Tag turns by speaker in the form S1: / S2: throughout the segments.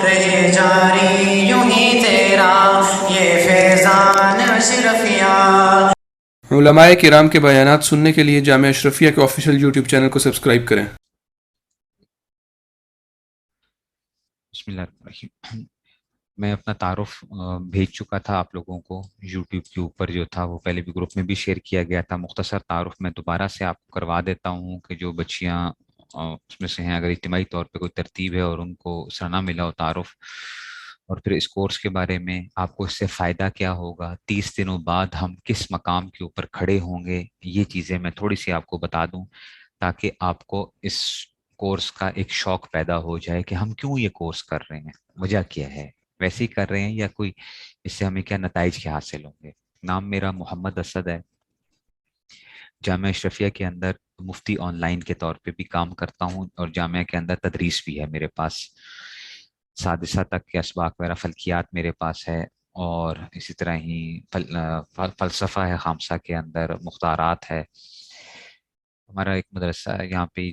S1: رہے جاری یوں ہی تیرا یہ فیضان اشرفیہ۔
S2: علماء کرام کے بیانات سننے کے لیے جامعہ اشرفیہ کے آفیشیل یوٹیوب چینل کو سبسکرائب کریں۔
S3: بسم اللہ الرحمن الرحیم۔ میں اپنا تعارف بھیج چکا تھا آپ لوگوں کو یوٹیوب کے اوپر، جو تھا وہ پہلے بھی گروپ میں بھی شیئر کیا گیا تھا۔ مختصر تعارف میں دوبارہ سے آپ کو کروا دیتا ہوں کہ جو بچیاں اس میں سے ہیں، اگر اجتماعی طور پہ کوئی ترتیب ہے اور ان کو اس طرح نہ ملا ہو تعارف، اور پھر اس کورس کے بارے میں آپ کو اس سے فائدہ کیا ہوگا، 30 دنوں بعد ہم کس مقام کے اوپر کھڑے ہوں گے، یہ چیزیں میں تھوڑی سی آپ کو بتا دوں تاکہ آپ کو اس کورس کا ایک شوق پیدا ہو جائے کہ ہم کیوں یہ کورس کر رہے ہیں، وجہ کیا ہے، ویسے ہی کر رہے ہیں یا کوئی اس سے ہمیں کیا نتائج کے حاصل ہوں گے۔ نام میرا محمد اسد ہے، جامعہ اشرفیہ کے اندر مفتی آن لائن کے طور پہ بھی کام کرتا ہوں، اور جامعہ کے اندر تدریس بھی ہے میرے پاس، سادسہ تک کے اسباق وغیرہ فلکیات میرے پاس ہے، اور اسی طرح ہی فلسفہ ہے خامسہ کے اندر، مختارات ہے۔ ہمارا ایک مدرسہ ہے یہاں پہ،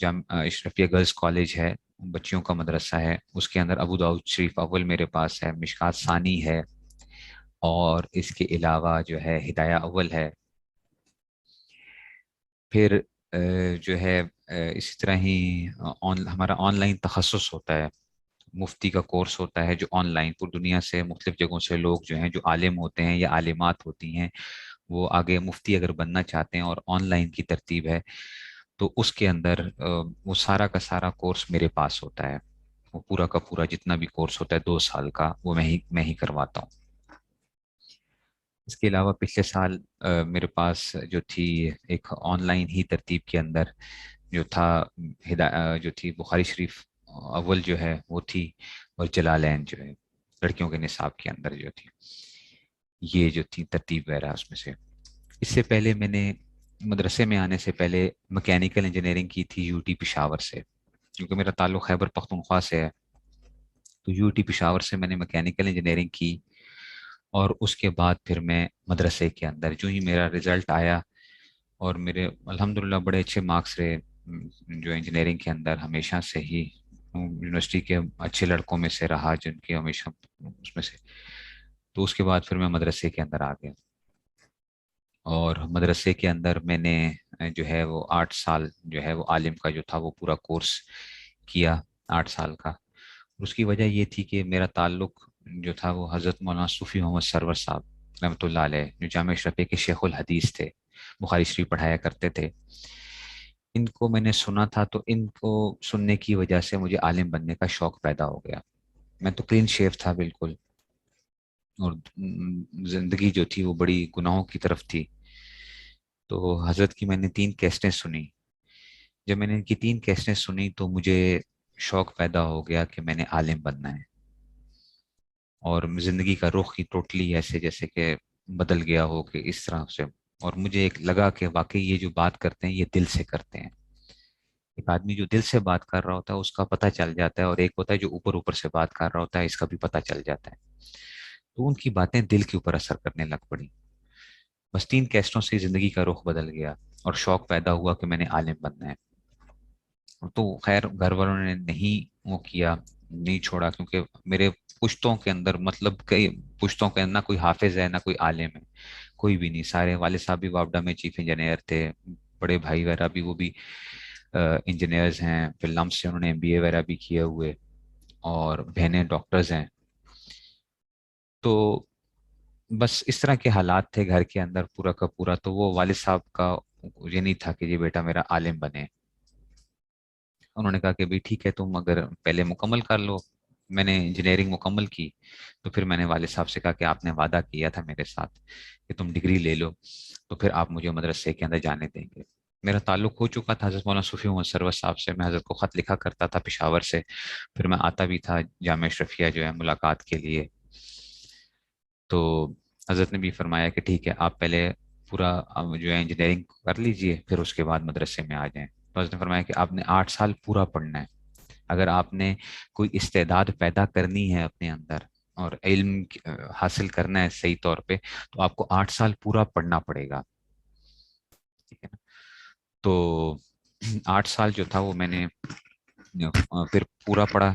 S3: جامعہ اشرفیہ گرلز کالج ہے، بچیوں کا مدرسہ ہے، اس کے اندر ابو داؤد شریف اول میرے پاس ہے، مشکات ثانی ہے، اور اس کے علاوہ جو ہے ہدایہ اول ہے۔ پھر جو ہے اسی طرح ہی ہمارا آن لائن تخصص ہوتا ہے، مفتی کا کورس ہوتا ہے جو آن لائن پوری دنیا سے مختلف جگہوں سے لوگ جو ہیں جو عالم ہوتے ہیں یا عالمات ہوتی ہیں، وہ آگے مفتی اگر بننا چاہتے ہیں اور آن لائن کی ترتیب ہے تو اس کے اندر وہ سارا کا سارا کورس میرے پاس ہوتا ہے، وہ پورا کا پورا جتنا بھی کورس ہوتا ہے 2 سال کا، وہ میں ہی کرواتا ہوں۔ اس کے علاوہ پچھلے سال میرے پاس جو تھی ایک آن لائن ہی ترتیب کے اندر جو تھا جو تھی بخاری شریف اول جو ہے وہ تھی، اور جلالین جو ہے لڑکیوں کے نصاب کے اندر جو تھی، یہ جو تھی ترتیب وغیرہ اس میں سے۔ اس سے پہلے میں نے مدرسے میں آنے سے پہلے مکینیکل انجینئرنگ کی تھی یو ٹی پشاور سے، کیونکہ میرا تعلق خیبر پختونخوا سے ہے، تو یو ٹی پشاور سے میں نے مکینیکل انجینئرنگ کی، اور اس کے بعد پھر میں مدرسے کے اندر جو ہی میرا رزلٹ آیا، اور میرے الحمدللہ بڑے اچھے مارکس رہے جو انجینئرنگ کے اندر، ہمیشہ سے ہی یونیورسٹی کے اچھے لڑکوں میں سے رہا جن کے ہمیشہ اس میں سے، تو اس کے بعد پھر میں مدرسے کے اندر آ گیا، اور مدرسے کے اندر میں نے جو ہے وہ 8 سال جو ہے وہ عالم کا جو تھا وہ پورا کورس کیا، 8 سال کا۔ اس کی وجہ یہ تھی کہ میرا تعلق جو تھا وہ حضرت مولانا صوفی محمد سرور صاحب رحمۃ اللہ علیہ، جو جامعہ اشرفیہ کے شیخ الحدیث تھے، بخاری شریف پڑھایا کرتے تھے، ان کو میں نے سنا تھا، تو ان کو سننے کی وجہ سے مجھے عالم بننے کا شوق پیدا ہو گیا۔ میں تو کلین شیف تھا بالکل، اور زندگی جو تھی وہ بڑی گناہوں کی طرف تھی، تو حضرت کی میں نے 3 کیسٹیں سنی۔ جب میں نے ان کی 3 کیسٹیں سنی تو مجھے شوق پیدا ہو گیا کہ میں نے عالم بننا ہے، اور زندگی کا رخ ہی ٹوٹلی ایسے جیسے کہ بدل گیا ہو کہ اس طرح سے، اور مجھے ایک لگا کہ واقعی یہ جو بات کرتے ہیں یہ دل سے کرتے ہیں۔ ایک آدمی جو دل سے بات کر رہا ہوتا ہے اس کا پتہ چل جاتا ہے، اور ایک ہوتا ہے جو اوپر اوپر سے بات کر رہا ہوتا ہے، اس کا بھی پتہ چل جاتا ہے۔ تو ان کی باتیں دل کے اوپر اثر کرنے لگ پڑی، بس 3 کیسٹوں سے زندگی کا رخ بدل گیا، اور شوق پیدا ہوا کہ میں نے عالم بننا ہے۔ تو خیر گھر والوں نے نہیں وہ کیا، نہیں چھوڑا، کیونکہ میرے پشتوں کے اندر، مطلب کئی پشتوں کے اندر نہ کوئی حافظ ہے نہ کوئی عالم ہے، کوئی بھی نہیں۔ سارے والد صاحب بھی واپڈا میں چیف انجینئر تھے، بڑے بھائی وغیرہ بھی وہ بھی انجینئرز ہیں، پھر لمس سے انہوں نے MBA وغیرہ بھی کیے ہوئے، اور بہنیں ڈاکٹرز ہیں۔ تو بس اس طرح کے حالات تھے گھر کے اندر پورا کا پورا، تو وہ والد صاحب کا یہ نہیں تھا کہ یہ بیٹا میرا عالم بنے۔ انہوں نے کہا کہ بھی ٹھیک ہے، تم اگر پہلے مکمل کر لو۔ میں نے انجینئرنگ مکمل کی، تو پھر میں نے والد صاحب سے کہا کہ آپ نے وعدہ کیا تھا میرے ساتھ کہ تم ڈگری لے لو تو پھر آپ مجھے مدرسے کے اندر جانے دیں گے۔ میرا تعلق ہو چکا تھا حضرت مولانا صوفی محمد سرور صاحب سے، میں حضرت کو خط لکھا کرتا تھا پشاور سے، پھر میں آتا بھی تھا جامعہ اشرفیہ جو ہے ملاقات کے لیے۔ تو حضرت نے بھی فرمایا کہ ٹھیک ہے، آپ پہلے پورا جو ہے انجینئرنگ کر لیجئے، پھر اس کے بعد مدرسے میں آ جائیں۔ تو حضرت نے فرمایا کہ آپ نے 8 سال پورا پڑھنا ہے، اگر آپ نے کوئی استعداد پیدا کرنی ہے اپنے اندر اور علم حاصل کرنا ہے صحیح طور پہ، تو آپ کو 8 سال پورا پڑھنا پڑے گا، ٹھیک ہے نا۔ تو 8 سال جو تھا وہ میں نے پھر پورا پڑھا،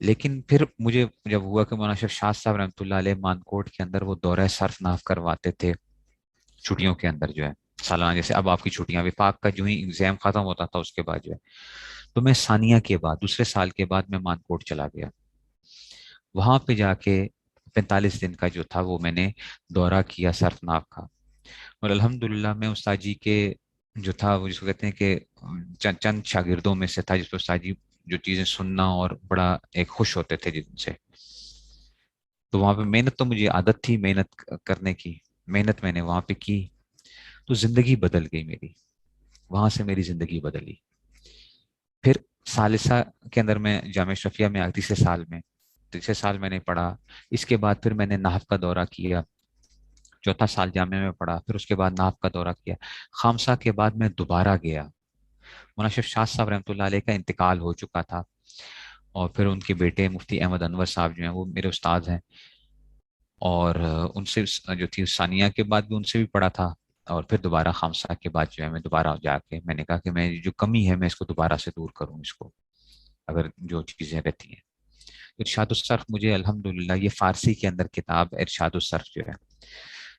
S3: لیکن پھر مجھے جب ہوا کہ مولانا اشرف شاہ صاحب رحمۃ اللہ علیہ مانکوٹ کے اندر وہ دورہ صرف ناف کرواتے تھے چھٹیوں کے اندر جو ہے سالانہ، جیسے اب آپ کی چھٹیاں، وفاق کا جو ہی ایگزام ختم ہوتا تھا اس کے بعد جو ہے، تو میں ثانیہ کے بعد دوسرے سال کے بعد میں مانکوٹ چلا گیا. وہاں پہ جا کے 45 دن کا جو تھا وہ میں نے دورہ کیا سرفناک کا. اور الحمدللہ میں استاد جی کے جو تھا وہ جس کو کہتے ہیں کہ چند شاگردوں میں سے تھا جس پہ استاد جی جو چیزیں سننا اور بڑا ایک خوش ہوتے تھے جن سے. تو وہاں پہ محنت تو مجھے عادت تھی محنت کرنے کی، محنت میں نے وہاں پہ کی تو زندگی بدل گئی میری. وہاں سے میری زندگی بدلی. پھر ثالثہ کے اندر میں جامعہ اشرفیہ میں آیا تیسرے سال میں نے پڑھا. اس کے بعد پھر میں نے نحو کا دورہ کیا، چوتھا سال جامعہ میں پڑھا. پھر اس کے بعد نحو کا دورہ کیا. خامسہ کے بعد میں دوبارہ گیا. مولانا اشرف شاہ صاحب رحمۃ اللہ علیہ کا انتقال ہو چکا تھا، اور پھر ان کے بیٹے مفتی احمد انور صاحب جو ہیں وہ میرے استاد ہیں، اور ان سے جو تھی ثانیہ کے بعد بھی ان سے بھی پڑھا تھا. اور پھر دوبارہ خامسہ کے بعد جو ہے میں دوبارہ جا کے میں نے کہا کہ میں جو کمی ہے میں اس کو دوبارہ سے دور کروں، اس کو اگر جو چیزیں رہتی ہیں. ارشاد الصرف مجھے الحمدللہ یہ فارسی کے اندر کتاب ارشاد الصرف جو ہے،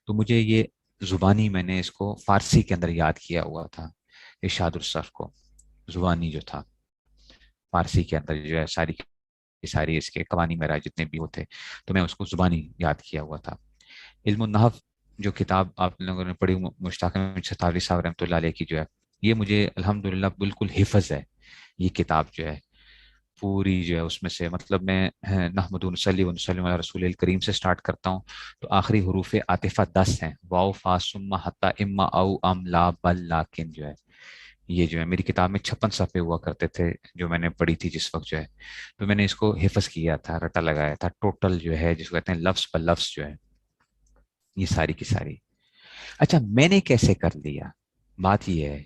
S3: تو مجھے یہ زبانی میں نے اس کو فارسی کے اندر یاد کیا ہوا تھا. ارشاد الصرف کو زبانی جو تھا فارسی کے اندر جو ہے ساری اس کے قوانین میرا جتنے بھی ہوتے تو میں اس کو زبانی یاد کیا ہوا تھا. علم النحو جو کتاب آپ لوگوں نے پڑھی مشتاق ستاوی صاحب رحمۃ اللہ علیہ کی جو ہے، یہ مجھے الحمدللہ بالکل حفظ ہے. یہ کتاب جو ہے پوری جو ہے اس میں سے مطلب میں نحمد نصلی و نسلم علی رسول الکریم سے سٹارٹ کرتا ہوں تو آخری حروف عاطفہ 10 ہیں، واو فا ثم حتی اما او ام لا بل لاکن جو ہے. یہ جو ہے میری کتاب میں 56 صفحے ہوا کرتے تھے جو میں نے پڑھی تھی جس وقت جو ہے، تو میں نے اس کو حفظ کیا تھا، رٹا لگایا تھا ٹوٹل جو ہے جس کو کہتے ہیں لفظ پر لفظ جو ہے یہ ساری کی ساری. اچھا میں نے کیسے کر لیا؟ بات یہ ہے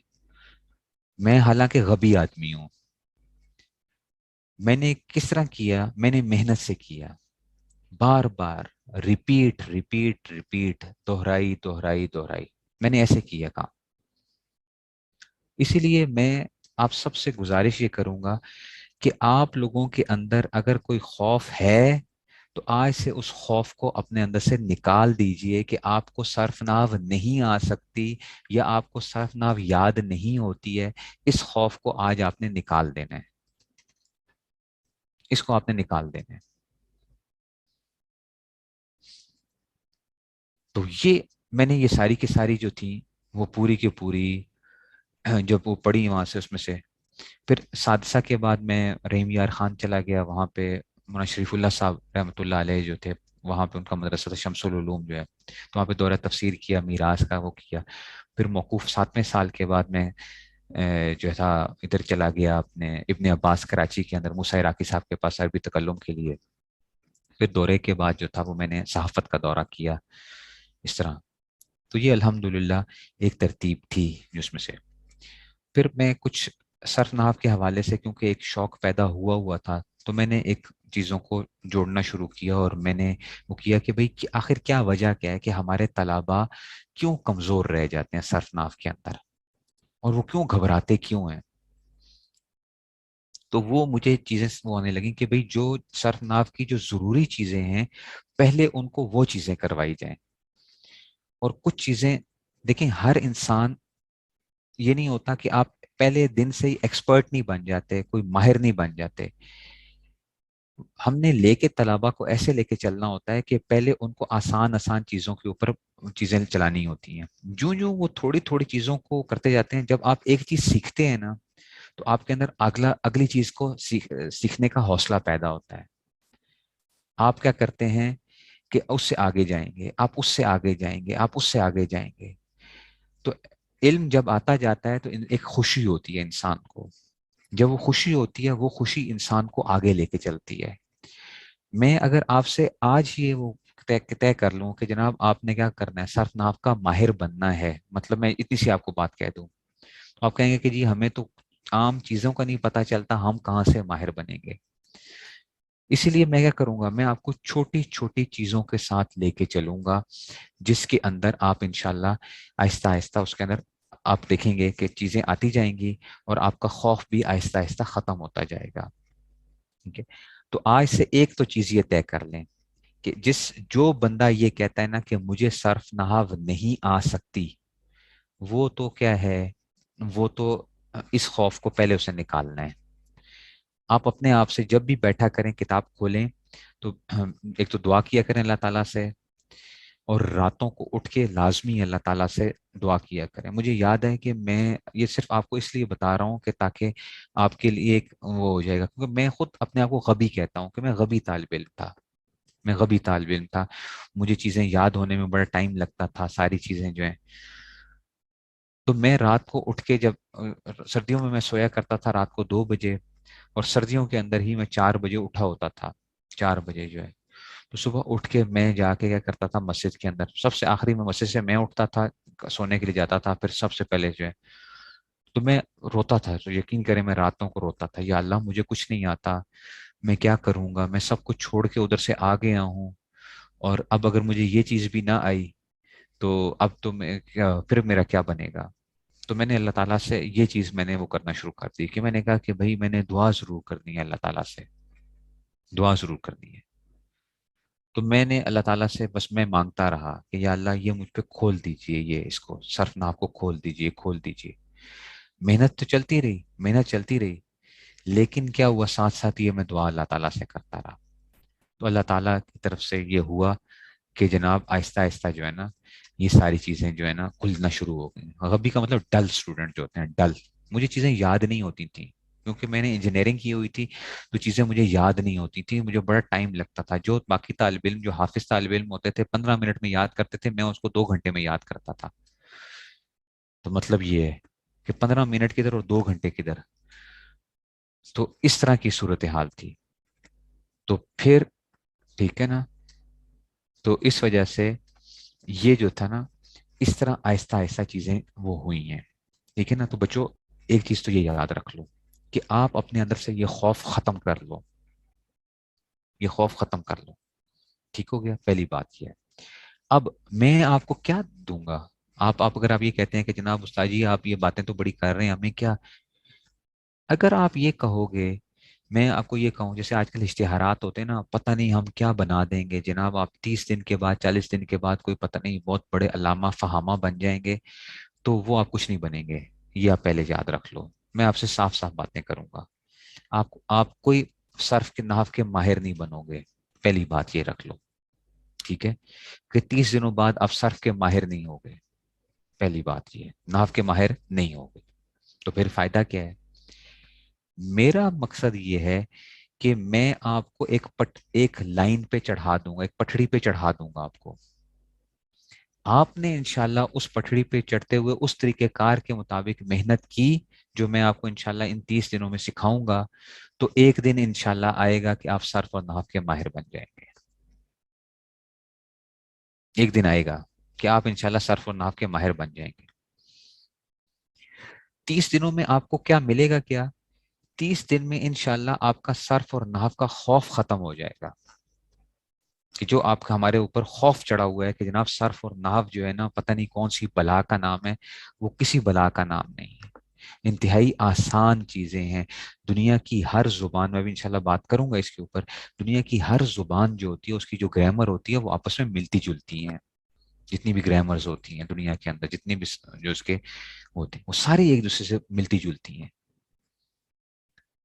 S3: میں حالانکہ غبی آدمی ہوں، میں نے کس طرح کیا؟ میں نے محنت سے کیا، بار بار ریپیٹ ریپیٹ ریپیٹ، دہرائی دہرائی دہرائی، میں نے ایسے کیا کام. اسی لیے میں آپ سب سے گزارش یہ کروں گا کہ آپ لوگوں کے اندر اگر کوئی خوف ہے تو آج سے اس خوف کو اپنے اندر سے نکال دیجئے کہ آپ کو صرف ناو نہیں آ سکتی یا آپ کو صرف ناو یاد نہیں ہوتی ہے. اس خوف کو آج آپ نے نکال دینا ہے، اس کو آپ نے نکال دینا ہے. تو یہ میں نے یہ ساری کی ساری جو تھی وہ پوری کی پوری جب وہ پڑھی وہاں سے اس میں سے پھر سادسہ کے بعد میں رحیم یار خان چلا گیا. وہاں پہ مولانا شریف اللہ صاحب رحمۃ اللہ علیہ جو تھے وہاں پہ ان کا مدرسہ تھا شمس العلوم جو ہے، تو وہاں پہ دورہ تفسیر کیا، میراث کا وہ کیا. پھر موقوف 7ویں سال کے بعد میں جو تھا ادھر چلا گیا اپنے ابن عباس کراچی کے اندر موسیٰ عراقی صاحب کے پاس عربی تکلم کے لیے. پھر دورے کے بعد جو تھا وہ میں نے صحافت کا دورہ کیا اس طرح. تو یہ الحمدللہ ایک ترتیب تھی جس میں سے پھر میں کچھ صرف نحو کے حوالے سے کیونکہ ایک شوق پیدا ہوا تھا تو میں نے ایک چیزوں کو جوڑنا شروع کیا اور میں نے وہ کیا کہ بھئی آخر کیا وجہ کیا ہے کہ ہمارے طلباء کیوں کمزور رہ جاتے ہیں صرف نحو کے اندر اور وہ کیوں گھبراتے کیوں ہیں. تو وہ مجھے چیزیں وہ آنے لگیں کہ بھئی جو صرف نحو کی جو ضروری چیزیں ہیں پہلے ان کو وہ چیزیں کروائی جائیں. اور کچھ چیزیں دیکھیں ہر انسان یہ نہیں ہوتا کہ آپ پہلے دن سے ہی ایکسپرٹ نہیں بن جاتے، کوئی ماہر نہیں بن جاتے. ہم نے لے کے طلباء کو ایسے لے کے چلنا ہوتا ہے کہ پہلے ان کو آسان چیزوں کے اوپر چیزیں چلانی ہوتی ہیں. جو وہ تھوڑی تھوڑی چیزوں کو کرتے جاتے ہیں، جب آپ ایک چیز سیکھتے ہیں نا تو آپ کے اندر اگلی چیز کو سیکھنے کا حوصلہ پیدا ہوتا ہے. آپ کیا کرتے ہیں کہ اس سے آگے جائیں گے، آپ اس سے آگے جائیں گے، آپ اس سے آگے جائیں گے. تو علم جب آتا جاتا ہے تو ایک خوشی ہوتی ہے انسان کو. جب وہ خوشی ہوتی ہے وہ خوشی انسان کو آگے لے کے چلتی ہے. میں اگر آپ سے آج یہ وہ طے کر لوں کہ جناب آپ نے کیا کرنا ہے، صرف نحو کا ماہر بننا ہے، مطلب میں اتنی سی آپ کو بات کہہ دوں تو آپ کہیں گے کہ جی ہمیں تو عام چیزوں کا نہیں پتا چلتا، ہم کہاں سے ماہر بنیں گے. اسی لیے میں کیا کروں گا، میں آپ کو چھوٹی چھوٹی چیزوں کے ساتھ لے کے چلوں گا جس کے اندر آپ انشاءاللہ آہستہ آہستہ اس کے اندر آپ دیکھیں گے کہ چیزیں آتی جائیں گی اور آپ کا خوف بھی آہستہ آہستہ ختم ہوتا جائے گا. ٹھیک ہے. تو آج سے ایک تو چیز یہ طے کر لیں کہ جو بندہ یہ کہتا ہے نا کہ مجھے صرف نحو نہیں آ سکتی، وہ تو کیا ہے، وہ تو اس خوف کو پہلے اسے نکالنا ہے. آپ اپنے آپ سے جب بھی بیٹھا کریں، کتاب کھولیں تو ایک تو دعا کیا کریں اللہ تعالیٰ سے، اور راتوں کو اٹھ کے لازمی اللہ تعالیٰ سے دعا کیا کریں. مجھے یاد ہے کہ میں یہ صرف آپ کو اس لیے بتا رہا ہوں کہ تاکہ آپ کے لیے ایک وہ ہو جائے گا، کیونکہ میں خود اپنے آپ کو غبی کہتا ہوں کہ میں غبی طالب علم تھا. میں غبی طالب علم تھا، مجھے چیزیں یاد ہونے میں بڑا ٹائم لگتا تھا، ساری چیزیں جو ہیں. تو میں رات کو اٹھ کے جب سردیوں میں سویا کرتا تھا رات کو 2 بجے، اور سردیوں کے اندر ہی میں 4 بجے اٹھا ہوتا تھا. 4 بجے جو ہے، تو صبح اٹھ کے میں جا کے کیا کرتا تھا، مسجد کے اندر سب سے آخری میں مسجد سے میں اٹھتا تھا، سونے کے لیے جاتا تھا، پھر سب سے پہلے جو ہے تو میں روتا تھا. تو یقین کریں میں راتوں کو روتا تھا، یا اللہ مجھے کچھ نہیں آتا، میں کیا کروں گا، میں سب کچھ چھوڑ کے ادھر سے آ گیا ہوں، اور اب اگر مجھے یہ چیز بھی نہ آئی تو اب تو میں پھر میرا کیا بنے گا. تو میں نے اللہ تعالیٰ سے یہ چیز میں نے وہ کرنا شروع کر دی کہ میں نے کہا کہ بھائی میں نے دعا ضرور کرنی ہے اللہ تعالیٰ سے، دعا ضرور کرنی ہے. تو میں نے اللہ تعالیٰ سے بس میں مانگتا رہا کہ یا اللہ یہ مجھ پہ کھول دیجئے، یہ اس کو صرف ناف کو کھول دیجئے، کھول دیجئے. محنت تو چلتی رہی، محنت چلتی رہی، لیکن کیا ہوا، ساتھ ساتھ یہ میں دعا اللہ تعالیٰ سے کرتا رہا. تو اللہ تعالیٰ کی طرف سے یہ ہوا کہ جناب آہستہ آہستہ جو ہے نا یہ ساری چیزیں جو ہے نا کھلنا شروع ہو گئی. غبی کا مطلب ڈل اسٹوڈنٹ جو ہوتے ہیں، ڈل. مجھے چیزیں یاد نہیں ہوتی تھیں کیونکہ میں نے انجینئرنگ کی ہوئی تھی، تو چیزیں مجھے یاد نہیں ہوتی تھیں، مجھے بڑا ٹائم لگتا تھا. جو باقی طالب علم، جو حافظ طالب علم ہوتے تھے 15 منٹ میں یاد کرتے تھے، میں اس کو 2 گھنٹے میں یاد کرتا تھا. تو مطلب یہ ہے کہ 15 منٹ کدھر اور 2 گھنٹے کدھر. تو اس طرح کی صورتحال تھی. تو پھر ٹھیک ہے نا، تو اس وجہ سے یہ جو تھا نا، اس طرح آہستہ آہستہ چیزیں وہ ہوئی ہیں. ٹھیک ہے نا. تو بچوں ایک چیز تو یہ یاد رکھ لو کہ آپ اپنے اندر سے یہ خوف ختم کر لو، یہ خوف ختم کر لو. ٹھیک ہو گیا، پہلی بات یہ ہے. اب میں آپ کو کیا دوں گا، آپ اگر آپ یہ کہتے ہیں کہ جناب استاد جی آپ یہ باتیں تو بڑی کر رہے ہیں، ہمیں کیا، اگر آپ یہ کہو گے، میں آپ کو یہ کہوں جیسے آج کل اشتہارات ہوتے ہیں نا، پتہ نہیں ہم کیا بنا دیں گے جناب، آپ 30 دن کے بعد 40 دن کے بعد کوئی پتہ نہیں بہت بڑے علامہ فہامہ بن جائیں گے، تو وہ آپ کچھ نہیں بنیں گے. یہ آپ پہلے یاد رکھ لو. میں آپ سے صاف صاف باتیں کروں گا. آپ کوئی صرف کے نحو کے ماہر نہیں بنو گے، پہلی بات یہ رکھ لو. ٹھیک ہے، کہ 30 دنوں بعد آپ صرف کے ماہر نہیں ہوگے. پہلی بات یہ ہے، نحو کے ماہر نہیں ہوگے. تو پھر فائدہ کیا ہے. میرا مقصد یہ ہے کہ میں آپ کو ایک لائن پہ چڑھا دوں گا، ایک پٹڑی پہ چڑھا دوں گا آپ کو. آپ نے انشاءاللہ اس پٹڑی پہ چڑھتے ہوئے اس طریقہ کار کے مطابق محنت کی جو میں آپ کو انشاءاللہ ان 30 دنوں میں سکھاؤں گا، تو ایک دن انشاءاللہ آئے گا کہ آپ صرف اور نحو کے ماہر بن جائیں گے. ایک دن آئے گا کہ آپ انشاءاللہ صرف اور نحو کے ماہر بن جائیں گے. 30 دنوں میں آپ کو کیا ملے گا، کیا 30 دن میں انشاءاللہ آپ کا صرف اور نحو کا خوف ختم ہو جائے گا. کہ جو آپ کا ہمارے اوپر خوف چڑھا ہوا ہے کہ جناب صرف اور نحو جو ہے نا پتہ نہیں کون سی بلا کا نام ہے، وہ کسی بلا کا نام نہیں ہے. انتہائی آسان چیزیں ہیں. دنیا کی ہر زبان میں بھی انشاءاللہ بات کروں گا اس کے اوپر. دنیا کی ہر زبان جو ہوتی ہے اس کی جو گرامر ہوتی ہے وہ آپس میں ملتی جلتی ہیں. جتنی بھی گرامرز ہوتی ہیں دنیا کے اندر، جتنی بھی جو اس کے ہوتے ہیں، وہ ساری ایک دوسرے سے ملتی جلتی ہیں.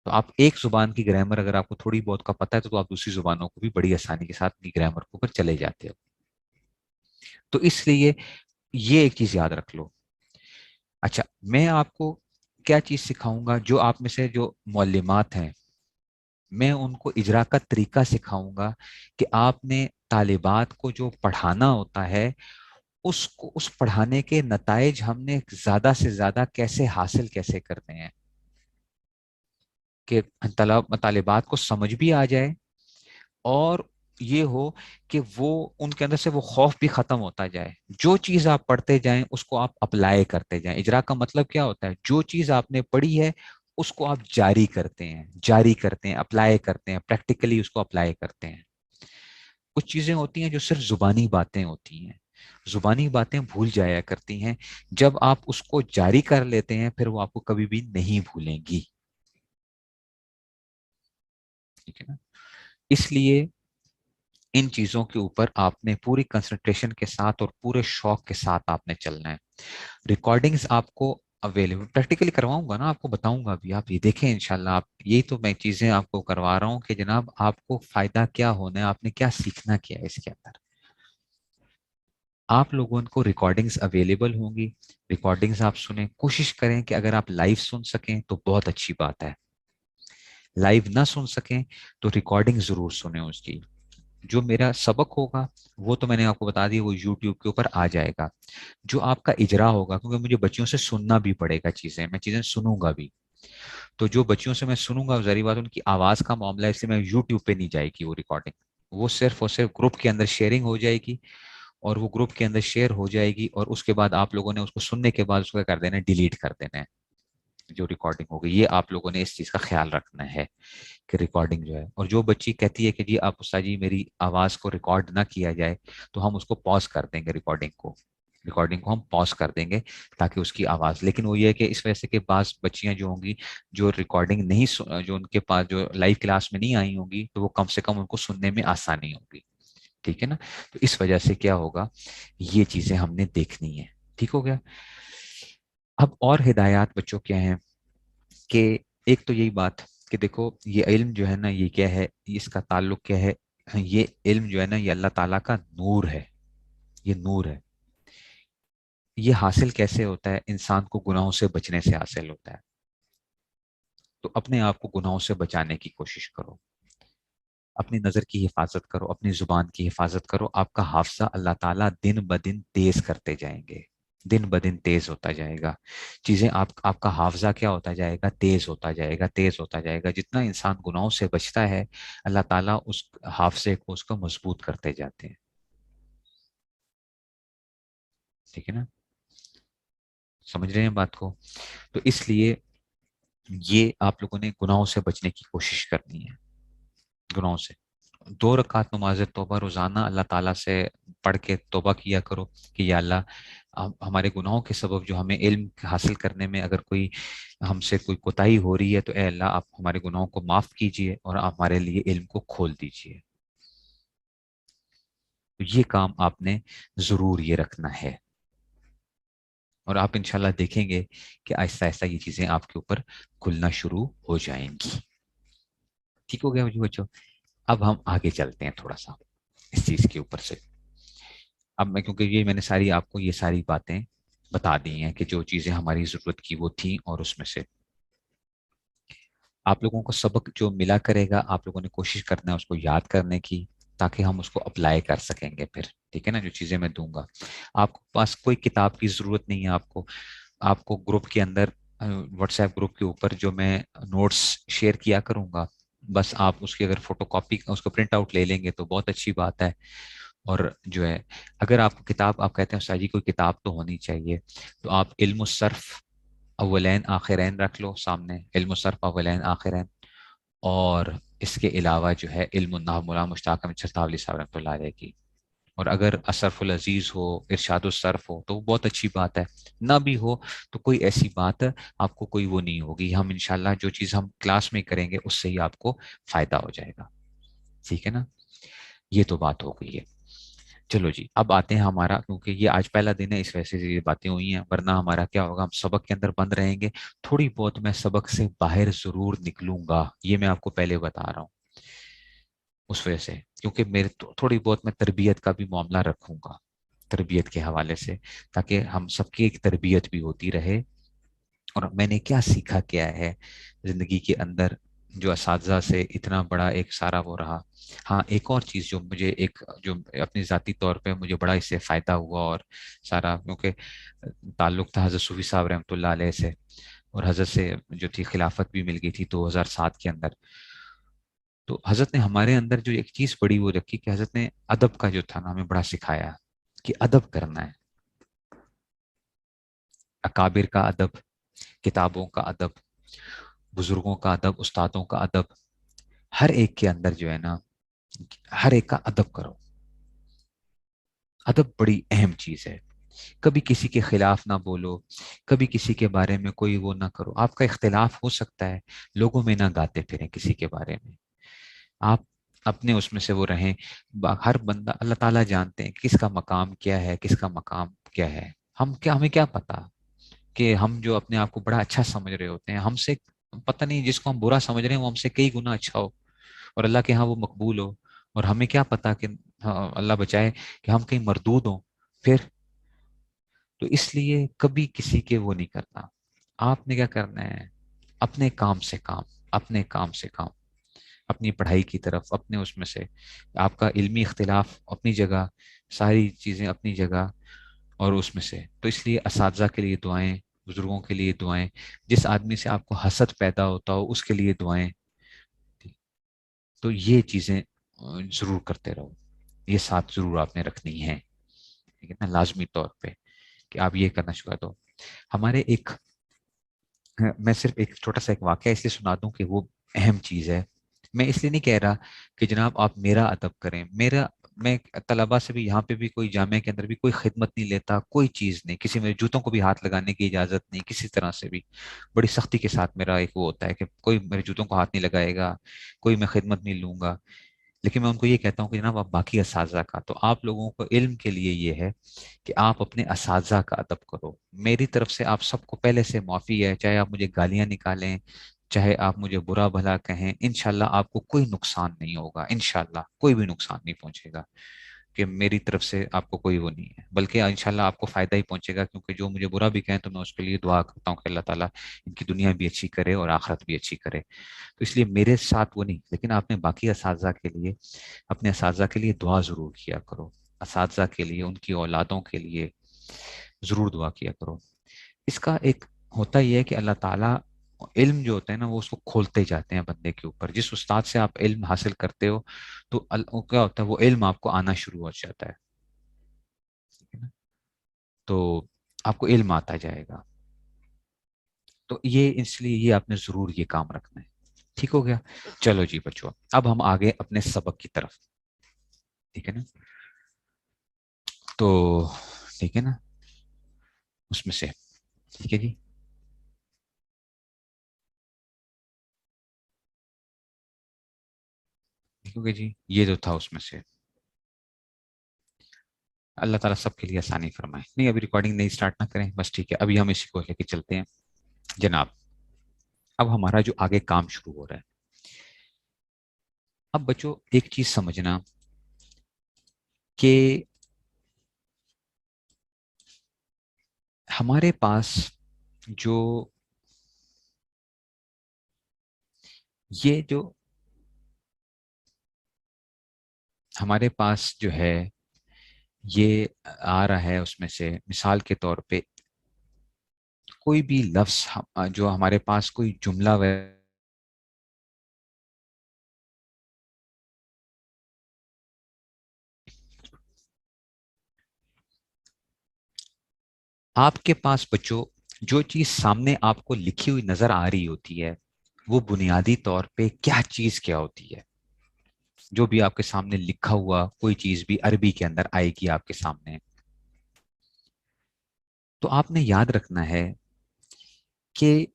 S3: تو آپ ایک زبان کی گرامر اگر آپ کو تھوڑی بہت کا پتہ ہے تو آپ دوسری زبانوں کو بھی بڑی آسانی کے ساتھ گرامر کے اوپر چلے جاتے ہو. تو اس لیے یہ ایک چیز یاد رکھ لو. اچھا، میں آپ کو کیا چیز سکھاؤں گا، جو آپ میں سے جو معلمات ہیں میں ان کو اجرا کا طریقہ سکھاؤں گا کہ آپ نے طالبات کو جو پڑھانا ہوتا ہے اس پڑھانے کے نتائج ہم نے زیادہ سے زیادہ کیسے حاصل کیسے کرتے ہیں کہ طالبات کو سمجھ بھی آ جائے، اور یہ ہو کہ وہ ان کے اندر سے وہ خوف بھی ختم ہوتا جائے. جو چیز آپ پڑھتے جائیں اس کو آپ اپلائی کرتے جائیں. اجرا کا مطلب کیا ہوتا ہے، جو چیز آپ نے پڑھی ہے اس کو آپ جاری کرتے ہیں، اپلائی کرتے ہیں، پریکٹیکلی اس کو اپلائی کرتے ہیں. کچھ چیزیں ہوتی ہیں جو صرف زبانی باتیں ہوتی ہیں، زبانی باتیں بھول جایا کرتی ہیں. جب آپ اس کو جاری کر لیتے ہیں پھر وہ آپ کو کبھی بھی نہیں بھولیں گی. ٹھیک ہے نا. اس لیے ان چیزوں کے اوپر آپ نے پوری کنسنٹریشن کے ساتھ اور پورے شوق کے ساتھ آپ نے چلنا ہے. ریکارڈنگز آپ کو اویلیبل پریکٹیکلی کرواؤں گا نا، آپ کو بتاؤں گا بھی، آپ یہ دیکھیں انشاءاللہ. آپ یہی تو میں چیزیں آپ کو کروا رہا ہوں کہ جناب آپ کو فائدہ کیا ہونا ہے، آپ نے کیا سیکھنا کیا ہے اس کے اندر. آپ لوگوں کو ریکارڈنگز اویلیبل ہوں گی، ریکارڈنگز آپ سنیں. کوشش کریں کہ اگر آپ لائیو سن سکیں تو بہت اچھی بات ہے. لائیو نہ سن سکیں تو ریکارڈنگ ضرور سنیں اس کی. جو میرا سبق ہوگا وہ تو میں نے آپ کو بتا دی، وہ یوٹیوب کے اوپر آ جائے گا. جو آپ کا اجرا ہوگا، کیونکہ مجھے بچیوں سے سننا بھی پڑے گا چیزیں، میں چیزیں سنوں گا بھی. تو جو بچیوں سے میں سنوں گا، ظاہری بات ان کی آواز کا معاملہ ہے، اس لیے میں یوٹیوب پہ نہیں جائے گی وہ ریکارڈنگ. وہ صرف اور صرف گروپ کے اندر شیئرنگ ہو جائے گی، اور وہ گروپ کے اندر شیئر ہو جائے گی، اور اس کے بعد آپ لوگوں نے اس کو سننے کے بعد اس کو کر دینا ہے، ڈیلیٹ کر دینا ہے جو ریکارڈنگ ہوگی. یہ آپ لوگوں نے اس چیز کا خیال رکھنا ہے کہ ریکارڈنگ جو ہے. اور جو بچی کہتی ہے کہ جی آپ استاد جی میری آواز کو ریکارڈ نہ کیا جائے، تو ہم اس کو پاز کر دیں گے، ریکارڈنگ کو ہم پاز کر دیں گے تاکہ اس کی آواز. لیکن وہ یہ ہے کہ اس وجہ سے کہ بعض بچیاں جو ہوں گی جو ریکارڈنگ نہیں جو ان کے پاس جو لائیو کلاس میں نہیں آئی ہوں گی، تو وہ کم سے کم ان کو سننے میں آسانی ہوگی. ٹھیک ہے نا. تو اس وجہ سے کیا ہوگا، یہ چیزیں ہم نے دیکھنی ہے. ٹھیک ہو گیا. اب اور ہدایات بچوں کیا ہیں کہ ایک تو یہی بات کہ دیکھو یہ علم جو ہے نا، یہ کیا ہے، اس کا تعلق کیا ہے. یہ علم جو ہے نا، یہ اللہ تعالیٰ کا نور ہے. یہ نور ہے. یہ حاصل کیسے ہوتا ہے؟ انسان کو گناہوں سے بچنے سے حاصل ہوتا ہے. تو اپنے آپ کو گناہوں سے بچانے کی کوشش کرو، اپنی نظر کی حفاظت کرو، اپنی زبان کی حفاظت کرو. آپ کا حافظہ اللہ تعالیٰ دن بدن تیز کرتے جائیں گے، دن بدن تیز ہوتا جائے گا. چیزیں آپ کا حافظہ کیا ہوتا جائے گا، تیز ہوتا جائے گا، تیز ہوتا جائے گا. جتنا انسان گناہوں سے بچتا ہے، اللہ تعالیٰ اس حافظے کو اس کو مضبوط کرتے جاتے ہیں. ٹھیک ہے نا. سمجھ رہے ہیں بات کو. تو اس لیے یہ آپ لوگوں نے گناہوں سے بچنے کی کوشش کرنی ہے. گناہوں سے 2 رکعت نماز توبہ روزانہ اللہ تعالیٰ سے پڑھ کے توبہ کیا کرو کہ یا اللہ ہمارے گناہوں کے سبب جو ہمیں علم حاصل کرنے میں اگر کوئی ہم سے کوئی کوتاہی ہو رہی ہے، تو اے اللہ آپ ہمارے گناہوں کو معاف کیجئے اور آپ ہمارے لیے علم کو کھول دیجئے. تو یہ کام آپ نے ضرور یہ رکھنا ہے. اور آپ انشاءاللہ دیکھیں گے کہ آہستہ آہستہ یہ چیزیں آپ کے اوپر کھلنا شروع ہو جائیں گی. ٹھیک ہو گیا مجھے بچوں. اب ہم آگے چلتے ہیں تھوڑا سا اس چیز کے اوپر سے. اب میں کیونکہ یہ میں نے ساری آپ کو یہ ساری باتیں بتا دی ہیں کہ جو چیزیں ہماری ضرورت کی وہ تھیں، اور اس میں سے آپ لوگوں کو سبق جو ملا کرے گا، آپ لوگوں نے کوشش کرنا ہے اس کو یاد کرنے کی، تاکہ ہم اس کو اپلائی کر سکیں گے پھر. ٹھیک ہے نا. جو چیزیں میں دوں گا، آپ کے پاس کوئی کتاب کی ضرورت نہیں ہے. آپ کو گروپ کے اندر واٹس ایپ گروپ کے اوپر جو میں نوٹس شیئر کیا کروں گا، بس آپ اس کی اگر فوٹو کاپی اس کو پرنٹ آؤٹ لے لیں گے تو بہت اچھی بات ہے. اور جو ہے اگر آپ کو کتاب آپ کہتے ہیں استاد جی کوئی کتاب تو ہونی چاہیے، تو آپ علم الصرف اولین آخرین رکھ لو سامنے. علم الصرف اولین آخرین. اور اس کے علاوہ جو ہے علم النحو مولانا مشتاق احمد چھتاولی صاحب رحمۃ اللہ علیہ کی. اور اگر اصرف العزیز ہو، ارشاد الصرف ہو، تو وہ بہت اچھی بات ہے. نہ بھی ہو تو کوئی ایسی بات آپ کو کوئی وہ نہیں ہوگی. ہم انشاءاللہ جو چیز ہم کلاس میں کریں گے اس سے ہی آپ کو فائدہ ہو جائے گا. ٹھیک ہے نا. یہ تو بات ہو گئی ہے. چلو جی اب آتے ہیں ہمارا، کیونکہ یہ آج پہلا دن ہے اس وجہ سے یہ باتیں ہوئی ہیں، ورنہ ہمارا کیا ہوگا، ہم سبق کے اندر بند رہیں گے. تھوڑی بہت میں سبق سے باہر ضرور نکلوں گا، یہ میں آپ کو پہلے بتا رہا ہوں. اس وجہ سے کیونکہ میرے تھوڑی بہت میں تربیت کا بھی معاملہ رکھوں گا، تربیت کے حوالے سے، تاکہ ہم سب کی ایک تربیت بھی ہوتی رہے. اور میں نے کیا سیکھا کیا ہے زندگی کے اندر، جو اساتذہ سے اتنا بڑا ایک سارا وہ رہا. ہاں ایک اور چیز جو مجھے جو اپنی ذاتی طور پہ مجھے بڑا اس سے فائدہ ہوا، اور سارا کیونکہ تعلق تھا حضرت صوفی صاحب رحمۃ اللہ علیہ سے، اور حضرت سے جو تھی خلافت بھی مل گئی تھی 2007 کے اندر. تو حضرت نے ہمارے اندر جو ایک چیز بڑی وہ رکھی کہ حضرت نے ادب کا جو تھا نا ہمیں بڑا سکھایا کہ ادب کرنا ہے. اکابر کا ادب، کتابوں کا ادب، بزرگوں کا ادب، استادوں کا ادب، ہر ایک کے اندر جو ہے نا ہر ایک کا ادب کرو. ادب بڑی اہم چیز ہے. کبھی کسی کے خلاف نہ بولو، کبھی کسی کے بارے میں کوئی وہ نہ کرو. آپ کا اختلاف ہو سکتا ہے، لوگوں میں نہ گاتے پھریں کسی کے بارے میں. آپ اپنے اس میں سے وہ رہیں. ہر بندہ، اللہ تعالیٰ جانتے ہیں کس کا مقام کیا ہے، کس کا مقام کیا ہے. ہمیں کیا پتا کہ ہم جو اپنے آپ کو بڑا اچھا سمجھ رہے ہوتے ہیں، ہم سے پتہ نہیں جس کو ہم برا سمجھ رہے ہیں وہ ہم سے کئی گنا اچھا ہو اور اللہ کے ہاں وہ مقبول ہو. اور ہمیں کیا پتا کہ اللہ بچائے کہ ہم کہیں مردود ہوں پھر. تو اس لیے کبھی کسی کے وہ نہیں کرنا. آپ نے کیا کرنا ہے؟ اپنے کام سے کام، اپنے کام سے کام، اپنی پڑھائی کی طرف، اپنے اس میں سے آپ کا علمی اختلاف اپنی جگہ، ساری چیزیں اپنی جگہ. اور اس میں سے تو اس لیے اساتذہ کے لیے دعائیں، بزرگوں کے لیے دعائیں، جس آدمی سے آپ کو حسد پیدا ہوتا ہو اس کے لیے دعائیں. تو یہ چیزیں ضرور کرتے رہو. یہ ساتھ ضرور آپ نے رکھنی ہے، ٹھیک ہے نا، لازمی طور پہ کہ آپ یہ کرنا شروع کر دو. ہمارے ایک، میں صرف ایک چھوٹا سا ایک واقعہ اس لیے سنا دوں کہ وہ اہم چیز ہے. میں اس لیے نہیں کہہ رہا کہ جناب آپ میرا ادب کریں. میں طلبا سے بھی یہاں پہ بھی کوئی جامعہ کے اندر بھی کوئی خدمت نہیں لیتا، کوئی چیز نہیں، کسی میرے جوتوں کو بھی ہاتھ لگانے کی اجازت نہیں کسی طرح سے بھی. بڑی سختی کے ساتھ میرا ایک وہ ہوتا ہے کہ کوئی میرے جوتوں کو ہاتھ نہیں لگائے گا، کوئی میں خدمت نہیں لوں گا. لیکن میں ان کو یہ کہتا ہوں کہ جناب آپ باقی اساتذہ کا، تو آپ لوگوں کو علم کے لیے یہ ہے کہ آپ اپنے اساتذہ کا ادب کرو. میری طرف سے آپ سب کو پہلے سے معافی ہے، چاہے آپ مجھے گالیاں نکالیں، چاہے آپ مجھے برا بھلا کہیں، انشاءاللہ آپ کو کوئی نقصان نہیں ہوگا، انشاءاللہ کوئی بھی نقصان نہیں پہنچے گا. کہ میری طرف سے آپ کو کوئی وہ نہیں ہے، بلکہ انشاءاللہ آپ کو فائدہ ہی پہنچے گا. کیونکہ جو مجھے برا بھی کہیں تو میں اس کے لیے دعا کرتا ہوں کہ اللہ تعالیٰ ان کی دنیا بھی اچھی کرے اور آخرت بھی اچھی کرے. تو اس لیے میرے ساتھ وہ نہیں، لیکن آپ نے باقی اساتذہ کے لیے، اپنے اساتذہ کے لیے دعا ضرور کیا کرو. اساتذہ کے لیے، ان کی اولادوں کے لیے ضرور دعا کیا کرو. اس کا ایک ہوتا یہ ہے کہ اللہ تعالیٰ علم جو ہوتا ہے نا وہ اس کو کھولتے جاتے ہیں بندے کے اوپر. جس استاد سے آپ علم حاصل کرتے ہو تو کیا ہوتا ہے، وہ علم آپ کو آنا شروع ہو جاتا ہے. ٹھیک ہے نا؟ تو آپ کو علم آتا جائے گا. تو یہ اس لیے یہ آپ نے ضرور یہ کام رکھنا ہے. ٹھیک ہو گیا؟ چلو جی بچوں، اب ہم آگے اپنے سبق کی طرف. ٹھیک ہے نا؟ تو ٹھیک ہے نا، اس میں سے ٹھیک ہے جی. ٹھیک ہو گیا جی. یہ جو تھا اس میں سے، اللہ تعالیٰ سب کے لیے آسانی فرمائے. نہیں ابھی ریکارڈنگ نہیں اسٹارٹ نہ کریں بس، ٹھیک ہے. ابھی ہم اسی کو لے کے چلتے ہیں جناب. اب ہمارا جو آگے کام شروع ہو رہا ہے. اب بچوں ایک چیز سمجھنا کہ ہمارے پاس جو یہ جو ہمارے پاس جو ہے یہ آ رہا ہے، اس میں سے مثال کے طور پہ کوئی بھی لفظ جو ہمارے پاس کوئی جملہ آپ کے پاس بچوں جو چیز سامنے آپ کو لکھی ہوئی نظر آ رہی ہوتی ہے وہ بنیادی طور پہ کیا چیز کیا ہوتی ہے. جو بھی آپ کے سامنے لکھا ہوا کوئی چیز بھی عربی کے اندر آئے گی آپ کے سامنے، تو آپ نے یاد رکھنا ہے کہ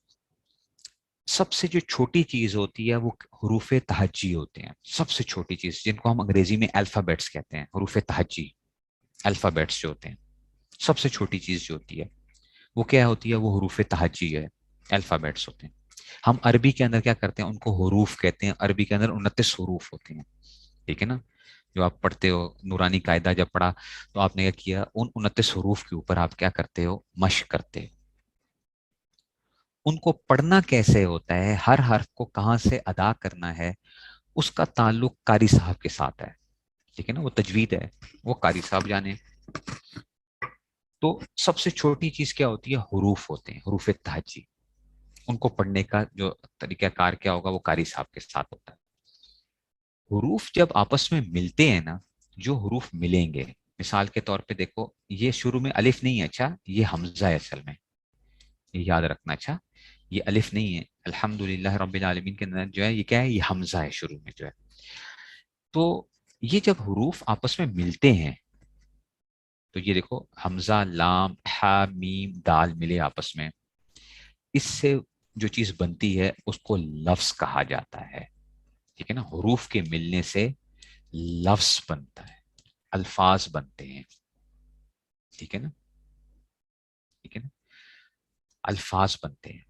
S3: سب سے جو چھوٹی چیز ہوتی ہے وہ حروف تہجی ہوتے ہیں. سب سے چھوٹی چیز جن کو ہم انگریزی میں الفابیٹس کہتے ہیں، حروف تہجی، الفابیٹس جو ہوتے ہیں. سب سے چھوٹی چیز جو ہوتی ہے وہ کیا ہوتی ہے؟ وہ حروف تہجی ہے، الفابیٹس ہوتے ہیں. ہم عربی کے اندر کیا کرتے ہیں؟ ان کو حروف کہتے ہیں. عربی کے اندر 29 حروف ہوتے ہیں. ٹھیک ہے نا؟ جو آپ پڑھتے ہو نورانی قاعدہ جب پڑھا تو آپ نے کیا کیا؟ ان 29 حروف کے اوپر آپ کیا کرتے ہو؟ مشق کرتے ہو. ان کو پڑھنا کیسے ہوتا ہے، ہر حرف کو کہاں سے ادا کرنا ہے، اس کا تعلق قاری صاحب کے ساتھ ہے. ٹھیک ہے نا؟ وہ تجوید ہے، وہ قاری صاحب جانے. تو سب سے چھوٹی چیز کیا ہوتی ہے؟ حروف ہوتے ہیں، حروف تہجی. ان کو پڑھنے کا جو طریقہ کار کیا ہوگا وہ قاری صاحب کے ساتھ ہوتا ہے. حروف جب آپس میں ملتے ہیں نا، جو حروف ملیں گے، مثال کے طور پہ دیکھو یہ شروع میں الف نہیں ہے، اچھا یہ حمزہ ہے اصل میں، یہ یاد رکھنا. اچھا یہ الف نہیں ہے، الحمدللہ رب العالمین کے اندر جو ہے یہ کیا ہے؟ یہ حمزہ ہے شروع میں جو ہے. تو یہ جب حروف آپس میں ملتے ہیں تو یہ دیکھو حمزہ، لام، ح، میم، دال ملے آپس میں، اس سے جو چیز بنتی ہے اس کو لفظ کہا جاتا ہے. ٹھیک ہے نا, حروف کے ملنے سے لفظ بنتا ہے, الفاظ بنتے ہیں. ٹھیک ہے نا, ٹھیک ہے نا, الفاظ بنتے ہیں.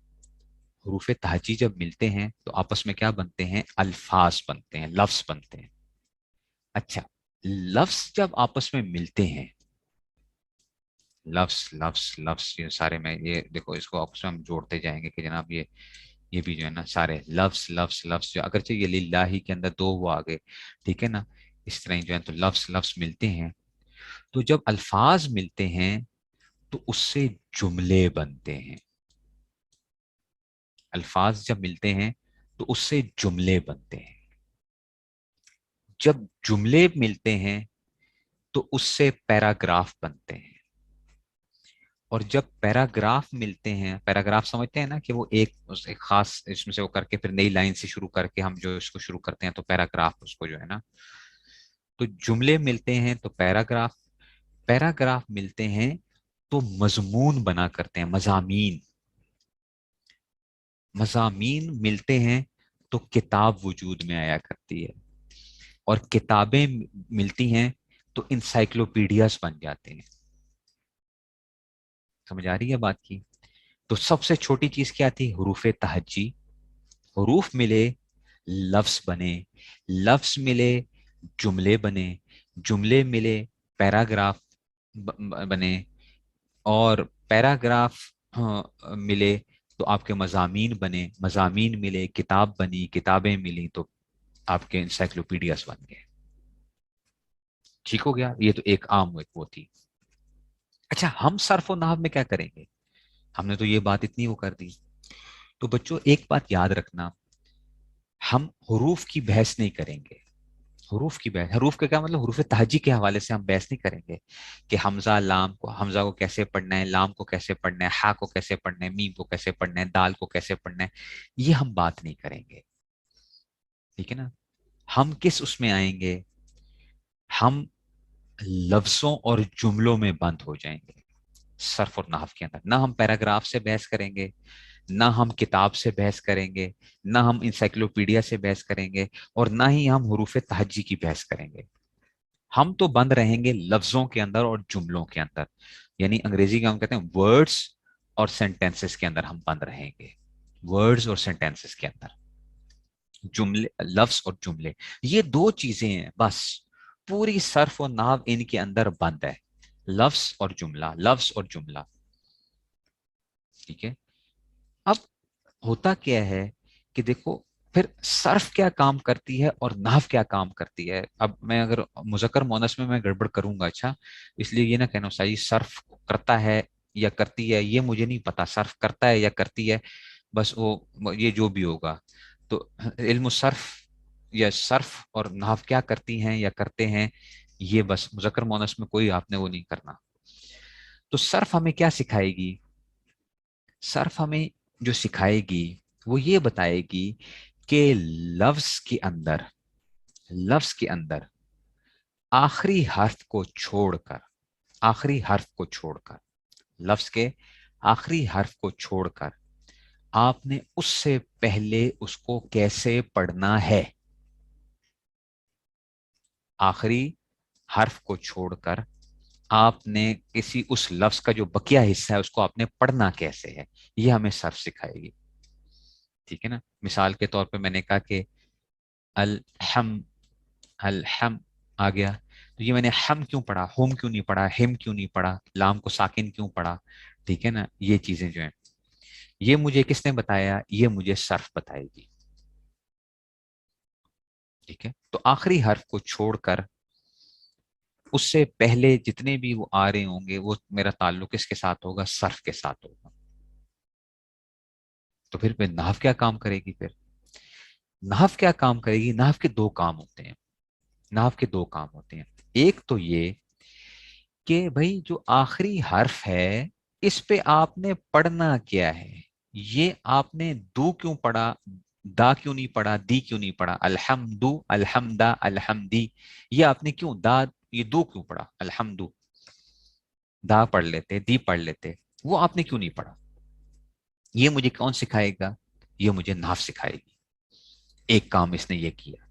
S3: حروف تہجی جب ملتے ہیں تو آپس میں کیا بنتے ہیں, الفاظ بنتے ہیں, لفظ بنتے ہیں. اچھا, لفظ جب آپس میں ملتے ہیں, لفظ لفظ لفظ یہ سارے, میں یہ دیکھو اس کو آپس میں ہم جوڑتے جائیں گے کہ جناب یہ بھی جو ہے نا سارے لفظ لفظ لفظ جو اگرچہ یہ للہ کے اندر دو وہ آگے, ٹھیک ہے نا, اس طرح جو ہے تو لفظ لفظ ملتے ہیں. تو جب الفاظ ملتے ہیں تو اس سے جملے بنتے ہیں. الفاظ جب ملتے ہیں تو اس سے جملے بنتے ہیں. جب جملے ملتے ہیں تو اس سے پیراگراف بنتے ہیں. اور جب پیراگراف ملتے ہیں, پیراگراف سمجھتے ہیں نا کہ وہ ایک خاص اس میں سے وہ کر کے پھر نئی لائن سے شروع کر کے ہم جو اس کو شروع کرتے ہیں تو پیراگراف اس کو جو ہے نا. تو جملے ملتے ہیں تو پیراگراف, پیراگراف ملتے ہیں تو مضمون بنا کرتے ہیں, مضامین. مضامین ملتے ہیں تو کتاب وجود میں آیا کرتی ہے. اور کتابیں ملتی ہیں تو انسائکلوپیڈیاز بن جاتے ہیں. سمجھ آ رہی ہے بات کی؟ تو سب سے چھوٹی چیز کیا تھی, حروف تہجی. حروف ملے لفظ بنے, لفظ ملے جملے بنے, جملے ملے پیراگراف بنے, اور پیراگراف ملے تو آپ کے مضامین بنے, مضامین ملے کتاب بنی, کتابیں ملی تو آپ کے انسائکلوپیڈیاز بن گئے. ٹھیک ہو گیا, یہ تو ایک عام وہ تھی. اچھا, ہم صرف و نحو میں کیا کریں گے؟ ہم نے تو یہ بات اتنی وہ کر دی. تو بچوں ایک بات یاد رکھنا, ہم حروف کی بحث نہیں کریں گے. حروف کی بحث, حروف کا کیا مطلب, حروف تہجی کے حوالے سے ہم بحث نہیں کریں گے کہ حمزہ لام کو, حمزہ کو کیسے پڑھنا ہے, لام کو کیسے پڑھنا ہے, ہا کو کیسے پڑھنا ہے, میم کو کیسے پڑھنا ہے, دال کو کیسے پڑھنا ہے. یہ ہم بات نہیں کریں گے. ٹھیک ہے نا. ہم کس اس میں آئیں گے, ہم لفظوں اور جملوں میں بند ہو جائیں گے صرف اور نحو کے اندر. نہ ہم پیراگراف سے بحث کریں گے, نہ ہم کتاب سے بحث کریں گے, نہ ہم انسائکلوپیڈیا سے بحث کریں گے, اور نہ ہی ہم حروف تہجی کی بحث کریں گے. ہم تو بند رہیں گے لفظوں کے اندر اور جملوں کے اندر, یعنی انگریزی کا ہم کہتے ہیں ورڈز اور سینٹینسز کے اندر ہم بند رہیں گے. ورڈز اور سینٹینسز کے اندر جملے, لفظ اور جملے, یہ دو چیزیں ہیں بس. پوری صرف و نحو ان کے اندر بند ہے, لفظ اور جملہ, لفظ اور جملہ. ٹھیک ہے. اب ہوتا کیا ہے کہ دیکھو پھر صرف کیا کام کرتی ہے اور نحو کیا کام کرتی ہے. اب میں اگر مذکر مؤنث میں گڑبڑ کروں گا, اچھا اس لیے یہ نہ کہنا صحیح صرف کرتا ہے یا کرتی ہے, یہ مجھے نہیں پتا صرف کرتا ہے یا کرتی ہے, بس وہ یہ جو بھی ہوگا. تو علم الصرف یا صرف اور نحو کیا کرتی ہیں یا کرتے ہیں, یہ بس مذکر مؤنث میں کوئی آپ نے وہ نہیں کرنا. تو صرف ہمیں کیا سکھائے گی, صرف ہمیں جو سکھائے گی وہ یہ بتائے گی کہ لفظ کے اندر, لفظ کے اندر آخری حرف کو چھوڑ کر, آخری حرف کو چھوڑ کر, لفظ کے آخری حرف کو چھوڑ کر آپ نے اس سے پہلے اس کو کیسے پڑھنا ہے. آخری حرف کو چھوڑ کر آپ نے کسی اس لفظ کا جو بقیہ حصہ ہے اس کو آپ نے پڑھنا کیسے ہے, یہ ہمیں صرف سکھائے گی. ٹھیک ہے نا. مثال کے طور پہ میں نے کہا کہ الحم, الحم آ گیا, تو یہ میں نے ہم کیوں پڑھا, ہوم کیوں نہیں پڑھا, ہم کیوں نہیں پڑھا, لام کو ساکن کیوں پڑھا. ٹھیک ہے نا. یہ چیزیں جو ہیں یہ مجھے کس نے بتایا, یہ مجھے صرف بتائے گی. ٹھیک ہے. تو آخری حرف کو چھوڑ کر اس سے پہلے جتنے بھی وہ آ رہے ہوں گے وہ میرا تعلق کس کے ساتھ ہوگا, صرف کے ساتھ ہوگا. تو پھر نحو کیا کام کرے گی, پھر نحو کیا کام کرے گی. نحو کے دو کام ہوتے ہیں, نحو کے دو کام ہوتے ہیں. ایک تو یہ کہ بھائی جو آخری حرف ہے اس پہ آپ نے پڑھنا کیا ہے. یہ آپ نے دو کیوں پڑھا, دا کیوں نہیں پڑھا, دی کیوں نہیں پڑھا, الحمدو, الحمدہ, الحمدی, یہ آپ نے کیوں دا, یہ دو کیوں پڑھا. الحمدو دا پڑھ لیتے, دی پڑھ لیتے, وہ آپ نے کیوں نہیں پڑھا. یہ مجھے کون سکھائے گا, یہ مجھے نحو سکھائے گی. ایک کام اس نے یہ کیا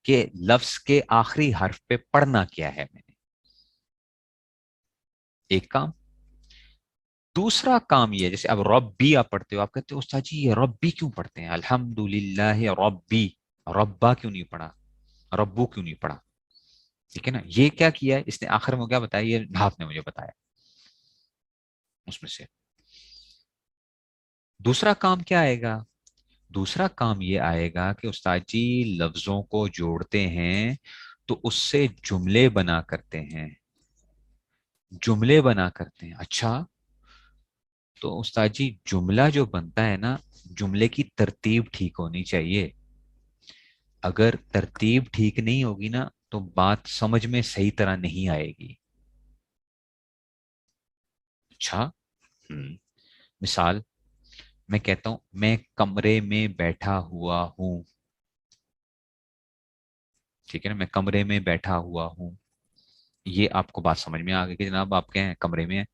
S3: کہ لفظ کے آخری حرف پہ پڑھنا کیا ہے میں نے، ایک کام. دوسرا کام یہ ہے جیسے اب ربی آپ پڑھتے ہو، آپ کہتے ہو استاد جی یہ ربی کیوں پڑھتے ہیں، الحمدللہ ربی، ربا کیوں نہیں پڑھا، ربو کیوں نہیں پڑھا؟ ٹھیک ہے نا، یہ کیا کیا ہے اس نے آخر میں، کیا بتایا، یہ نحاف نے مجھے بتایا اس میں سے. دوسرا کام کیا آئے گا؟ دوسرا کام یہ آئے گا کہ استاد جی لفظوں کو جوڑتے ہیں تو اس سے جملے بنا کرتے ہیں، جملے بنا کرتے ہیں. اچھا، تو استاد جی جملہ جو بنتا ہے نا، جملے کی ترتیب ٹھیک ہونی چاہیے. اگر ترتیب ٹھیک نہیں ہوگی نا تو بات سمجھ میں صحیح طرح نہیں آئے گی. اچھا، مثال میں کہتا ہوں میں کمرے میں بیٹھا ہوا ہوں، ٹھیک ہے نا، میں کمرے میں بیٹھا ہوا ہوں. یہ آپ کو بات سمجھ میں آ گئی کہ جناب آپ کہیں کمرے میں ہیں.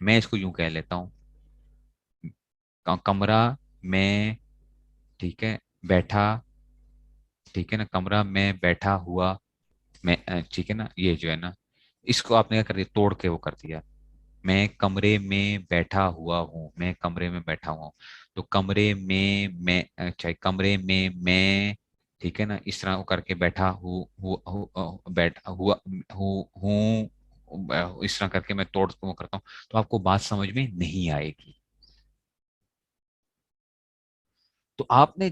S3: میں اس کو یوں کہہ لیتا ہوں، کمرہ میں، ٹھیک ہے، بیٹھا، ٹھیک ہے نا، کمرہ میں بیٹھا ہوا، میں ٹھیک ہے نا، یہ جو ہے نا اس کو آپ نے کیا کر دیا، توڑ کے وہ کر دیا. میں کمرے میں بیٹھا ہوا ہوں، میں کمرے میں بیٹھا ہوا ہوں. تو کمرے میں اچھا کمرے میں ٹھیک ہے نا، اس طرح وہ کر کے بیٹھا بیٹھا ہوا ہوں، اس طرح کر کے میں توڑ وہ کرتا ہوں تو آپ کو بات سمجھ میں نہیں آئے گی. تو آپ نے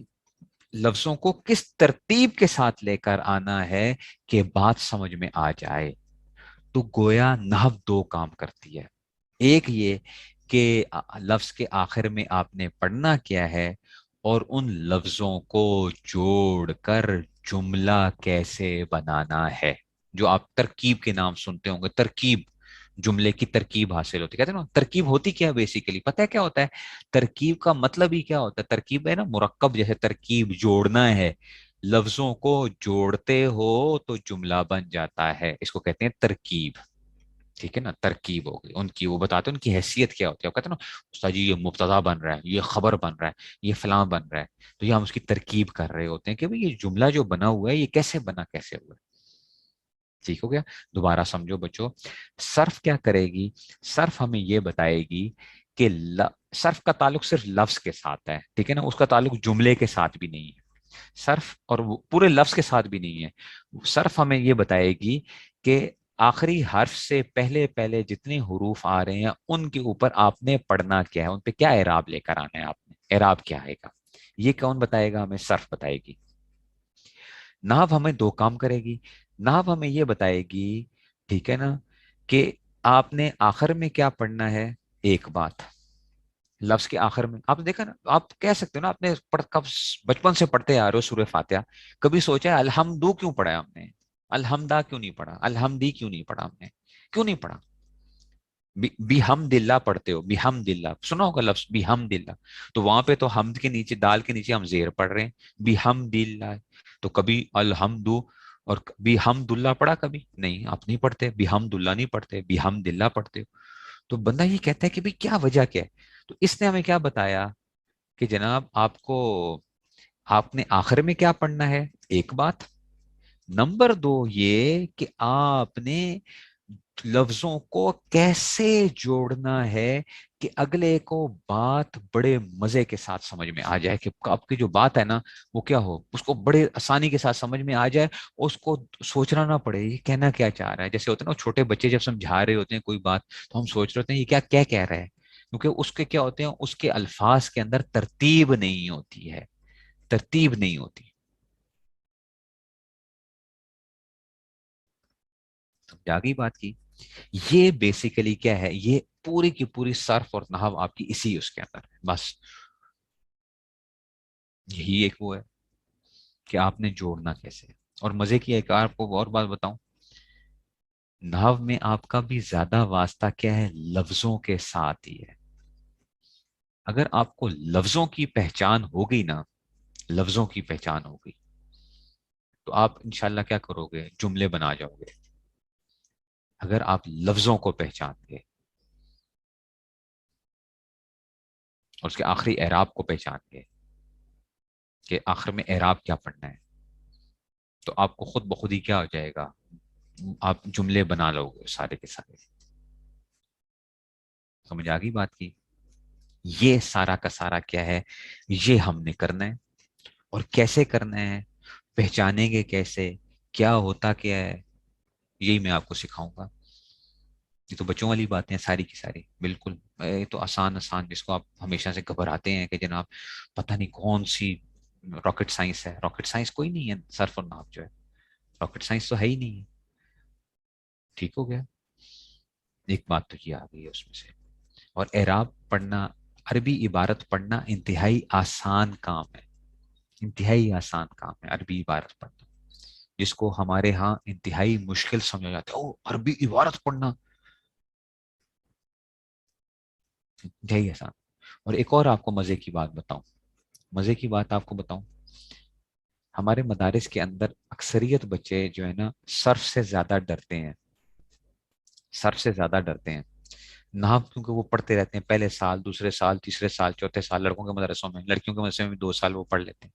S3: لفظوں کو کس ترتیب کے ساتھ لے کر آنا ہے کہ بات سمجھ میں آ جائے. تو گویا نحو دو کام کرتی ہے. ایک یہ کہ لفظ کے آخر میں آپ نے پڑھنا کیا ہے، اور ان لفظوں کو جوڑ کر جملہ کیسے بنانا ہے. جو آپ ترکیب کے نام سنتے ہوں گے، ترکیب، جملے کی ترکیب حاصل ہوتی ہے. کہتے ہیں نا ترکیب ہوتی کیا ہے بیسیکلی، پتہ ہے کیا ہوتا ہے؟ ترکیب کا مطلب ہی کیا ہوتا ہے؟ ترکیب ہے نا مرکب، جیسے ترکیب جوڑنا ہے، لفظوں کو جوڑتے ہو تو جملہ بن جاتا ہے، اس کو کہتے ہیں ترکیب. ٹھیک ہے نا، ترکیب ہو گئی ان کی، وہ بتاتے ہیں ان کی حیثیت کیا ہوتی ہے. وہ کہتے ہیں نا استاد جی یہ مبتدا بن رہا ہے، یہ خبر بن رہا ہے، یہ فلاں بن رہا ہے، تو یہ ہم اس کی ترکیب کر رہے ہوتے ہیں کہ بھئی یہ جملہ جو بنا ہوا ہے یہ کیسے بنا، کیسے ہوا. ٹھیک ہو گیا؟ دوبارہ سمجھو بچوں، صرف کیا کرے گی؟ صرف ہمیں یہ بتائے گی کہ صرف کا تعلق صرف لفظ کے ساتھ ہے، ٹھیک ہے نا، اس کا تعلق جملے کے ساتھ بھی نہیں ہے، صرف اور وہ پورے لفظ کے ساتھ بھی نہیں ہے. صرف ہمیں یہ بتائے گی کہ آخری حرف سے پہلے پہلے جتنے حروف آ رہے ہیں ان کے اوپر آپ نے پڑھنا کیا ہے، ان پہ کیا اعراب لے کر آنا ہے آپ نے، اعراب کیا آئے گا. یہ کون بتائے گا؟ ہمیں صرف بتائے گی. نحو ہمیں دو کام کرے گی. نحو ہمیں یہ بتائے گی، ٹھیک ہے نا، کہ آپ نے آخر میں کیا پڑھنا ہے. ایک بات، لفظ کے آخر میں آپ نے دیکھا نا، آپ کہہ سکتے ہو نا، آپ نے کب بچپن سے پڑھتے آ رہے ہو سورہ فاتحہ، کبھی سوچا ہے الحمدو کیوں پڑھا ہے ہم نے، الحمدہ کیوں نہیں پڑھا، الحمدی کیوں نہیں پڑھا ہم نے، کیوں نہیں پڑھا؟ بحمد اللہ پڑھتے ہو، بحمد اللہ سنا ہوگا لفظ بحمد اللہ، تو وہاں پہ تو حمد کے نیچے، دال کے نیچے ہم زیر پڑھ رہے ہیں، بحمد اللہ. تو کبھی الحمد اور بحمد اللہ پڑھا کبھی نہیں، آپ نہیں پڑھتے، بحمد اللہ نہیں پڑھتے، بحمد اللہ پڑھتے ہو. تو بندہ یہ کہتا ہے کہ بھئی کیا وجہ کیا ہے؟ تو اس نے ہمیں کیا بتایا کہ جناب آپ کو، آپ نے آخر میں کیا پڑھنا ہے، ایک بات. نمبر دو یہ کہ آپ نے لفظوں کو کیسے جوڑنا ہے کہ اگلے کو بات بڑے مزے کے ساتھ سمجھ میں آ جائے، کہ آپ کی جو بات ہے نا وہ کیا ہو، اس کو بڑے آسانی کے ساتھ سمجھ میں آ جائے، اس کو سوچنا نہ پڑے یہ کہنا کیا چاہ رہا ہے. جیسے ہوتا ہے نا چھوٹے بچے جب سمجھا رہے ہوتے ہیں کوئی بات تو ہم سوچ رہے ہوتے ہیں یہ کیا کیا کہہ رہا ہے، کیونکہ اس کے کیا ہوتے ہیں، اس کے الفاظ کے اندر ترتیب نہیں ہوتی ہے، ترتیب نہیں ہوتی. سمجھا گئی بات کی؟ یہ بیسیکلی کیا ہے، یہ پوری کی پوری صرف اور نحو آپ کی اسی اس کے اندر ہے بس. یہی ایک وہ ہے کہ آپ نے جوڑنا کیسے ہے. اور مزے کی ایک آپ کو اور بات بتاؤں، نحو میں آپ کا بھی زیادہ واسطہ کیا ہے، لفظوں کے ساتھ ہی ہے. اگر آپ کو لفظوں کی پہچان ہو گئی نا، لفظوں کی پہچان ہو گئی تو آپ انشاءاللہ کیا کرو گے، جملے بنا جاؤ گے. اگر آپ لفظوں کو پہچان گے اور اس کے آخری اعراب کو پہچان گے کہ آخر میں اعراب کیا پڑھنا ہے، تو آپ کو خود بخود ہی کیا ہو جائے گا، آپ جملے بنا لو گے سارے کے سارے. سمجھ آ گئی بات کی؟ یہ سارا کا سارا کیا ہے، یہ ہم نے کرنا ہے. اور کیسے کرنا ہے، پہچانیں گے کیسے، کیا ہوتا کیا ہے، یہی میں آپ کو سکھاؤں گا. یہ تو بچوں والی باتیں ہیں ساری کی ساری، بالکل یہ تو آسان آسان، جس کو آپ ہمیشہ سے گھبراتے ہیں کہ جناب پتہ نہیں کون سی راکٹ سائنس ہے. راکٹ سائنس کوئی نہیں ہے صرف اور ناف جو ہے، راکٹ سائنس تو ہے ہی نہیں ہے. ٹھیک ہو گیا؟ ایک بات تو یہ آ گئی ہے اس میں سے. اور اعراب پڑھنا، عربی عبارت پڑھنا انتہائی آسان کام ہے، انتہائی آسان کام ہے عربی عبارت پڑھنا. جس کو ہمارے ہاں انتہائی مشکل سمجھا جاتا ہے، او عربی عبارت پڑھنا انتہائی آسان. اور ایک اور آپ کو مزے کی بات بتاؤں، مزے کی بات آپ کو بتاؤں، ہمارے مدارس کے اندر اکثریت بچے جو ہے نا صرف سے زیادہ ڈرتے ہیں، صرف سے زیادہ ڈرتے ہیں. نحو کیونکہ وہ پڑھتے رہتے ہیں پہلے سال، دوسرے سال، تیسرے سال، چوتھے سال، لڑکوں کے مدرسوں میں، لڑکیوں کے مدرسے میں بھی 2 سال وہ پڑھ لیتے ہیں.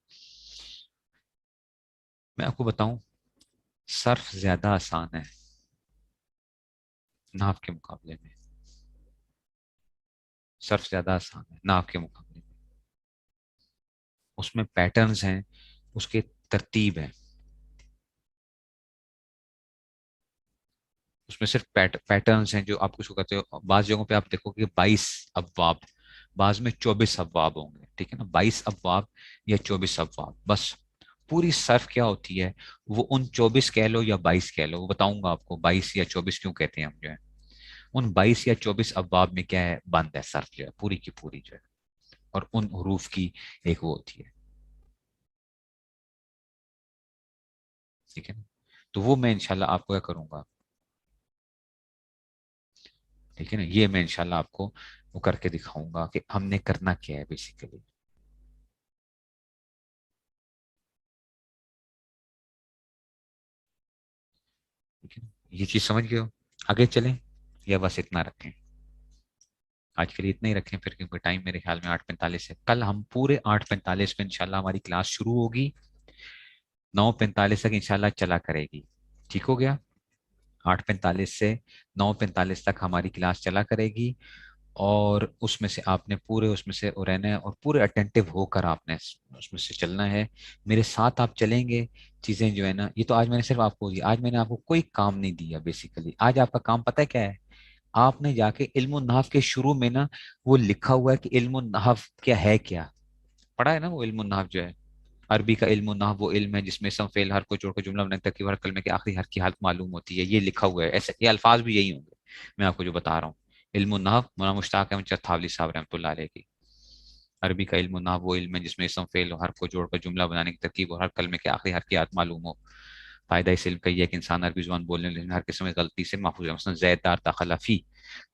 S3: میں آپ کو بتاؤں صرف زیادہ آسان ہے نحو کے مقابلے میں، صرف زیادہ آسان ہے نحو کے مقابلے میں. اس میں پیٹرنز ہیں، اس کے ترتیب ہے، اس میں صرف پیٹرنز ہیں جو آپ کچھ کو کہتے ہو. بعض جگہوں پہ آپ دیکھو کہ 22 ابواب، بعض میں 24 ابواب ہوں گے، ٹھیک ہے نا، 22 ابواب یا 24 ابواب بس. پوری صرف کیا ہوتی ہے، وہ ان 24 کہہ لو یا 22 کہہ لو، وہ بتاؤں گا آپ کو 22 یا 24 کیوں کہتے ہیں ہم جو ہے. ان 22 یا 24 ابواب میں کیا ہے، بند ہے صرف جو ہے پوری کی پوری جو ہے. اور ان حروف کی ایک وہ ہوتی ہے، ٹھیک ہے نا. تو وہ میں انشاءاللہ آپ کو کیا کروں گا، ٹھیک ہے نا، یہ میں انشاءاللہ آپ کو وہ کر کے دکھاؤں گا کہ ہم نے کرنا کیا ہے بیسیکلی. ٹھیک ہے نا؟ یہ چیز سمجھ گئے ہو؟ آگے چلیں یا بس اتنا رکھیں؟ آج کے لیے اتنا ہی رکھیں پھر، کیونکہ ٹائم میرے خیال میں 8:45 ہے. کل ہم پورے 8:45 میں انشاءاللہ ہماری کلاس شروع ہوگی، 9:45 تک انشاءاللہ چلا کرے گی. ٹھیک ہو گیا؟ 8:45 سے 9:45 تک ہماری کلاس چلا کرے گی. اور اس میں سے آپ نے پورے اس میں سے رہنا ہے، اور پورے اٹینٹو ہو کر آپ نے اس میں سے چلنا ہے. میرے ساتھ آپ چلیں گے، چیزیں جو ہے نا، یہ تو آج میں نے صرف آپ کو دی، آج میں نے آپ کو کوئی کام نہیں دیا بیسیکلی. آج آپ کا کام پتہ ہے کیا ہے، آپ نے جا کے علم النحو کے شروع میں نا وہ لکھا ہوا ہے کہ علم النحو کیا ہے، کیا پڑھا ہے نا وہ علم النحو جو ہے. عربی کا علم النحو وہ علم ہے جس میں اسم فعل حرف کو جوڑ کر جملہ بنانے تک ہر کلمے کے آخری حرف کی حالت معلوم ہوتی ہے. یہ لکھا ہوا ہے ایسے، یہ الفاظ بھی یہی ہوں گے میں آپ کو جو بتا رہا ہوں. علم النحو مولانا مشتاق احمد چتھاولی صاحب رحمۃ اللہ علیہ کی. عربی کا علم النحو وہ علم ہے جس میں اسم فعل اور حرف کو جوڑ کر جملہ بنانے کی ترکیب اور ہر کلمے کے آخری حرف کی حالت معلوم ہو. فائدہ اس علم کا یہ ہے کہ انسان عربی زبان بولنے لکھنے ہر قسم کی غلطی سے محفوظ ہے. مثلا زید دار تخلفی،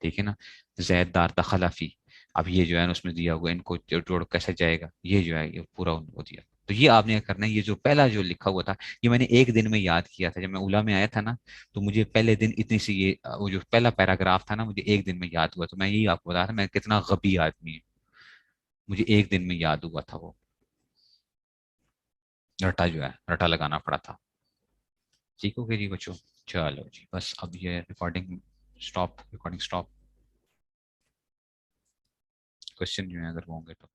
S3: ٹھیک ہے نا، زید دار تخلفی. اب یہ جو ہے نا اس میں دیا ہوا، ان کو جوڑ کیسے جائے گا، یہ جو ہے یہ پورا ان کو دیا. تو یہ آپ نے کیا کرنا ہے، یہ جو پہلا جو لکھا ہوا تھا یہ میں نے ایک دن میں یاد کیا تھا. جب میں اولا میں آیا تھا نا تو مجھے پہلے دن اتنی سی یہ وہ جو پہلا پیراگراف تھا نا مجھے ایک دن میں یاد ہوا. تو میں یہی آپ کو بتا رہا میں کتنا غبی آدمی ہوں، مجھے ایک دن میں یاد ہوا تھا وہ رٹا جو ہے، رٹا لگانا پڑا تھا. ٹھیک ہو گیا جی بچوں؟ چلو جی بس اب یہ recording stop, recording stop. Question جو ہے اگر ہوں گے تو